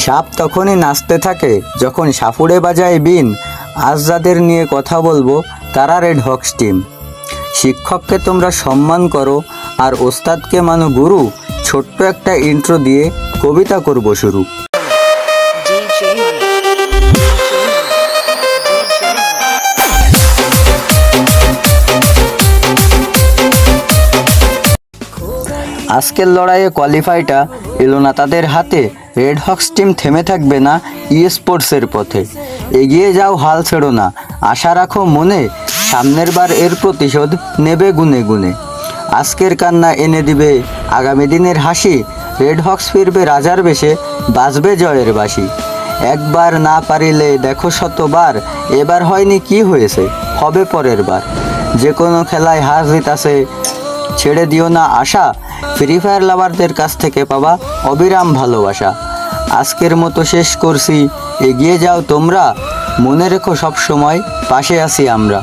সাপ তখনই নাচতে থাকে যখন সাপুড়ে বাজায় বিন। আজ যাদের নিয়ে কথা বলবো তারা রেড হক্স টিম। শিক্ষককে তোমরা সম্মান করো আর ওস্তাদকে মানো গুরু। ছোট্ট একটা ইন্ট্রো দিয়ে কবিতা করব শুরু। আজকের লড়াইয়ে কোয়ালিফাইটা এলো না তাদের হাতে। রেড হক্স টিম থেমে থাকবে না ই স্পোর্টসের পথে। এগিয়ে যাও, হাল ছেড়ো না, আশা রাখো মনে, সামনের বার এর প্রতিশোধ নেবে গুনে গুনে। আজকের কান্না এনে দিবে আগামী দিনের হাসি। রেড হক্স ফিরবে রাজার বেশে, বাজবে জয়ের বাঁশি। একবার না পারিলে দেখো শতবার, এবার হয়নি কি হয়েছে, হবে পরের বার। যে কোনো খেলায় হার জিত আছে, ছেড়ে দিও না আশা। ফ্রি ফায়ার লাভারদের কাছ থেকে পাবা অবিরাম ভালোবাসা। আজকের মতো শেষ করছি, এগিয়ে যাও তোমরা, মনে রেখো সব সময় পাশে আছি আমরা।